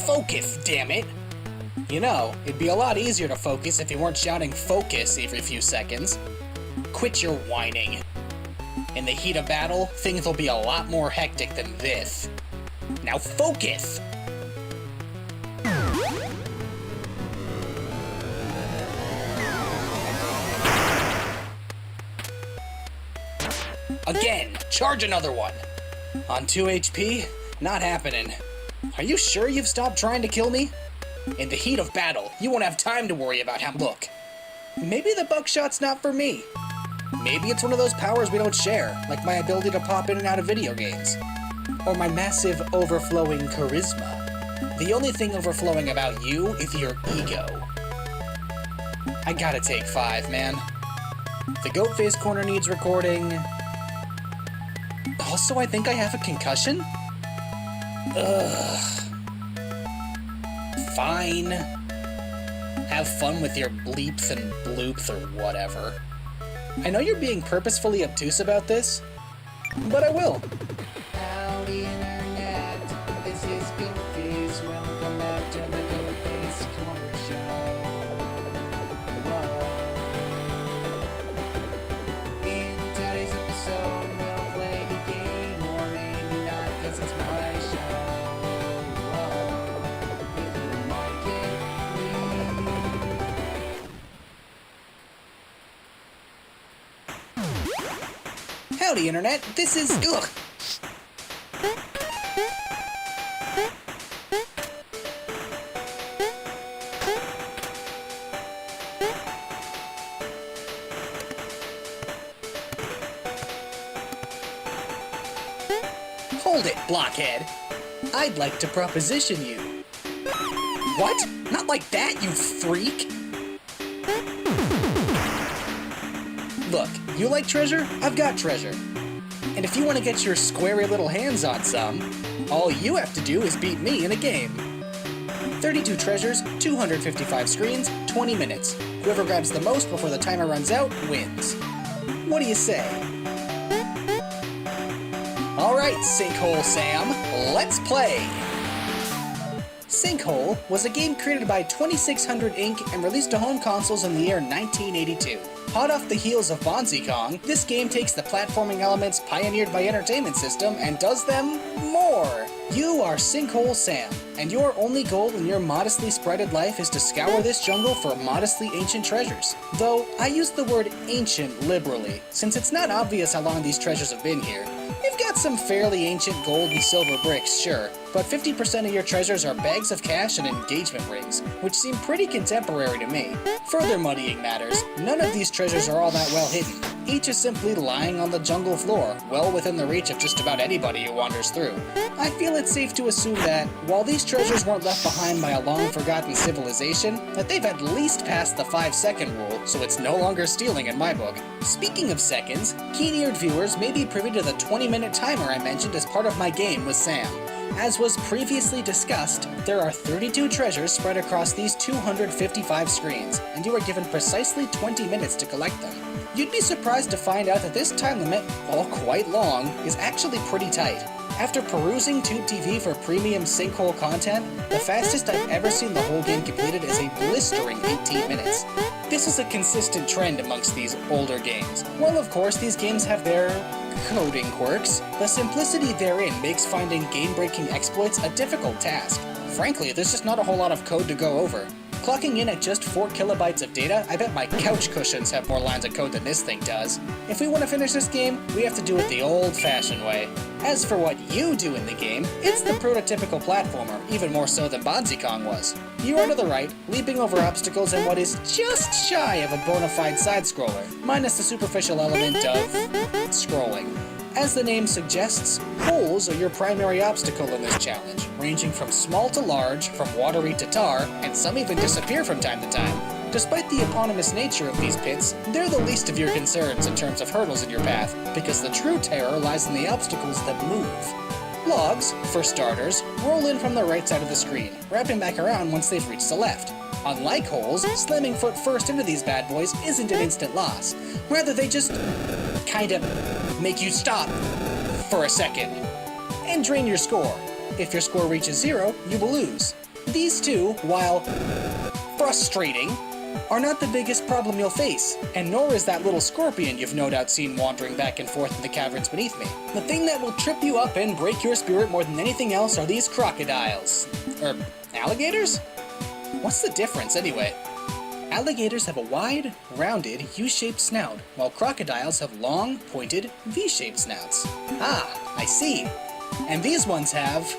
Focus, damn it! You know, it'd be a lot easier to focus if you weren't shouting focus every few seconds. Quit your whining. In the heat of battle, things will be a lot more hectic than this. Now focus! Again, charge another one. On 2 HP? Not happening. Are you sure you've stopped trying to kill me? In the heat of battle, you won't have time to worry about how. Look, maybe the buckshot's not for me. Maybe it's one of those powers we don't share, like my ability to pop in and out of video games. Or my massive overflowing charisma. The only thing overflowing about you is your ego. I gotta take 5, man. The goat face corner needs recording. Also, I think I have a concussion? Ugh. Fine. Have fun with your bleeps and bloops or whatever. I know you're being purposefully obtuse about this, but I will. Howdy internet, this is Pinkies. Welcome back to the Goat Face Corner Show. Whoa. In today's episode, we'll play the game, or maybe not, cause it's my show. Howdy internet, this is ugh. Hold it, blockhead. I'd like to proposition you. What? Not like that, you freak! Look, you like treasure? I've got treasure. And if you want to get your squarey little hands on some, all you have to do is beat me in a game. 32 treasures, 255 screens, 20 minutes. Whoever grabs the most before the timer runs out wins. What do you say? Alright, Sinkhole Sam, let's play! Sinkhole was a game created by 2600 Inc. and released to home consoles in the year 1982. Hot off the heels of Bonzi Kong, this game takes the platforming elements pioneered by Entertainment System and does them more! You are Sinkhole Sam, and your only goal in your modestly sprited life is to scour this jungle for modestly ancient treasures. Though, I use the word ancient liberally, since it's not obvious how long these treasures have been here. You've got some fairly ancient gold and silver bricks, sure, but 50% of your treasures are bags of cash and engagement rings, which seem pretty contemporary to me. Further muddying matters, none of these treasures are all that well hidden. Each is simply lying on the jungle floor, well within the reach of just about anybody who wanders through. I feel it's safe to assume that, while these treasures weren't left behind by a long-forgotten civilization, that they've at least passed the 5-second rule, so it's no longer stealing in my book. Speaking of seconds, keen-eared viewers may be privy to the 20-minute timer I mentioned as part of my game with Sam. As was previously discussed, there are 32 treasures spread across these 255 screens, and you are given precisely 20 minutes to collect them. You'd be surprised to find out that this time limit, while quite long, is actually pretty tight. After perusing Tube TV for premium Sinkhole content, the fastest I've ever seen the whole game completed is a blistering 18 minutes. This is a consistent trend amongst these older games. While of course these games have their coding quirks, the simplicity therein makes finding game-breaking exploits a difficult task. Frankly, there's just not a whole lot of code to go over. Clocking in at just 4 kilobytes of data, I bet my couch cushions have more lines of code than this thing does. If we want to finish this game, we have to do it the old-fashioned way. As for what you do in the game, it's the prototypical platformer, even more so than Bonzi Kong was. You are to the right, leaping over obstacles in what is just shy of a bona fide side-scroller, minus the superficial element of scrolling. As the name suggests, holes are your primary obstacle in this challenge, ranging from small to large, from watery to tar, and some even disappear from time to time. Despite the eponymous nature of these pits, they're the least of your concerns in terms of hurdles in your path, because the true terror lies in the obstacles that move. Logs, for starters, roll in from the right side of the screen, wrapping back around once they've reached the left. Unlike holes, slamming foot first into these bad boys isn't an instant loss. Rather, they just kind of make you stop for a second and drain your score. If your score reaches 0, you will lose. These two, while frustrating, are not the biggest problem you'll face, and nor is that little scorpion you've no doubt seen wandering back and forth in the caverns beneath me. The thing that will trip you up and break your spirit more than anything else are these crocodiles. Alligators? What's the difference anyway? Alligators have a wide, rounded, U-shaped snout, while crocodiles have long, pointed, V-shaped snouts. Ah, I see. And these ones have...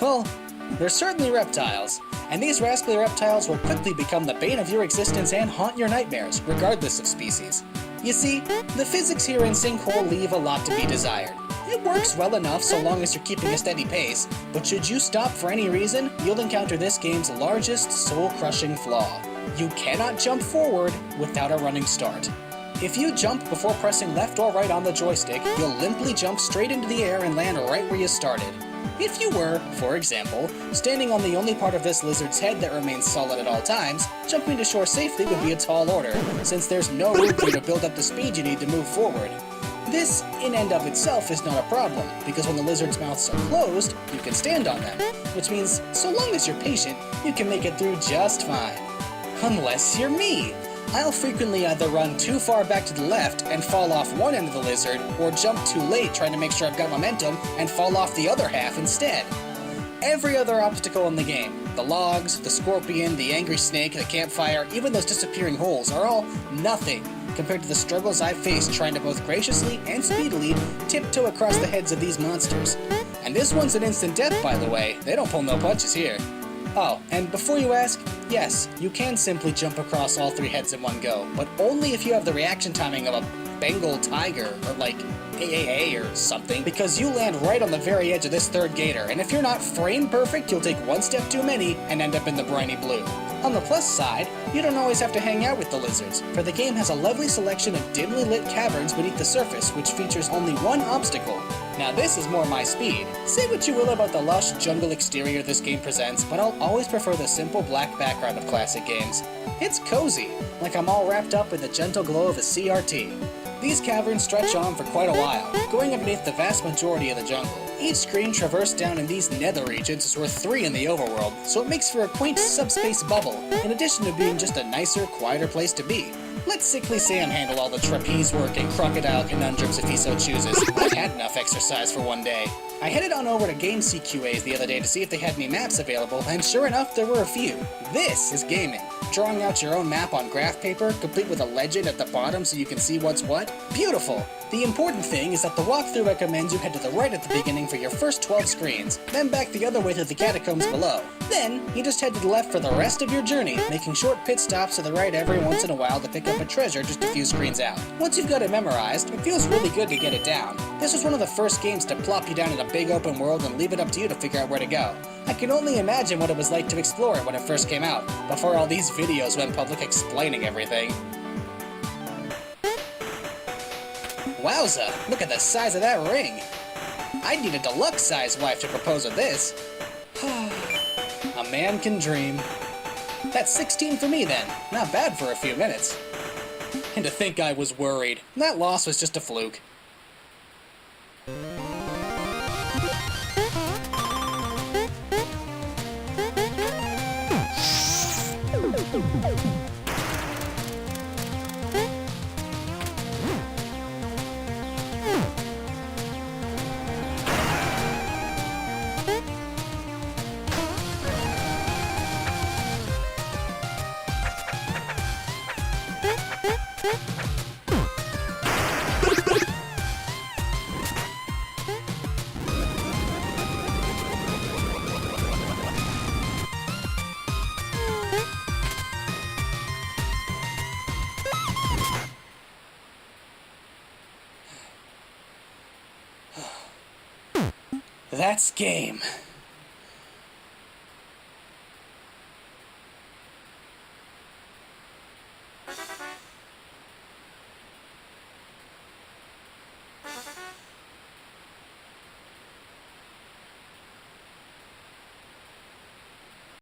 well, they're certainly reptiles. And these rascally reptiles will quickly become the bane of your existence and haunt your nightmares, regardless of species. You see, the physics here in Sinkhole leave a lot to be desired. It works well enough so long as you're keeping a steady pace, but should you stop for any reason, you'll encounter this game's largest, soul-crushing flaw. You cannot jump forward without a running start. If you jump before pressing left or right on the joystick, you'll limply jump straight into the air and land right where you started. If you were, for example, standing on the only part of this lizard's head that remains solid at all times, jumping to shore safely would be a tall order, since there's no room for you to build up the speed you need to move forward. This, in and of itself, is not a problem, because when the lizard's mouths are closed, you can stand on them, which means, so long as you're patient, you can make it through just fine. Unless you're me. I'll frequently either run too far back to the left and fall off one end of the lizard, or jump too late trying to make sure I've got momentum and fall off the other half instead. Every other obstacle in the game, the logs, the scorpion, the angry snake, the campfire, even those disappearing holes, are all nothing compared to the struggles I've faced trying to both graciously and speedily tiptoe across the heads of these monsters. And this one's an instant death, by the way. They don't pull no punches here. Oh, and before you ask, yes, you can simply jump across all 3 heads in one go, but only if you have the reaction timing of a Bengal tiger, or like AAA or something, because you land right on the very edge of this 3rd gator, and if you're not frame perfect, you'll take one step too many and end up in the briny blue. On the plus side, you don't always have to hang out with the lizards, for the game has a lovely selection of dimly lit caverns beneath the surface, which features only one obstacle. Now this is more my speed. Say what you will about the lush jungle exterior this game presents, but I'll always prefer the simple black background of classic games. It's cozy, like I'm all wrapped up in the gentle glow of a CRT. These caverns stretch on for quite a while, going underneath the vast majority of the jungle. Each screen traversed down in these nether regions is worth 3 in the overworld, so it makes for a quaint subspace bubble, in addition to being just a nicer, quieter place to be. Let Sickly Sam handle all the trapeze work and crocodile conundrums if he so chooses. I've had enough exercise for one day. I headed on over to Game CQA's the other day to see if they had any maps available, and sure enough, there were a few. This is gaming. Drawing out your own map on graph paper, complete with a legend at the bottom so you can see what's what. Beautiful! The important thing is that the walkthrough recommends you head to the right at the beginning for your first 12 screens, then back the other way through the catacombs below. Then, you just head to the left for the rest of your journey, making short pit stops to the right every once in a while to pick up a treasure just a few screens out. Once you've got it memorized, it feels really good to get it down. This was one of the first games to plop you down in a big open world and leave it up to you to figure out where to go. I can only imagine what it was like to explore it when it first came out, before all these videos went public explaining everything. Wowza, look at the size of that ring! I'd need a deluxe-sized wife to propose with this. A man can dream. That's 16 for me then, not bad for a few minutes. And to think I was worried. That loss was just a fluke. That's game.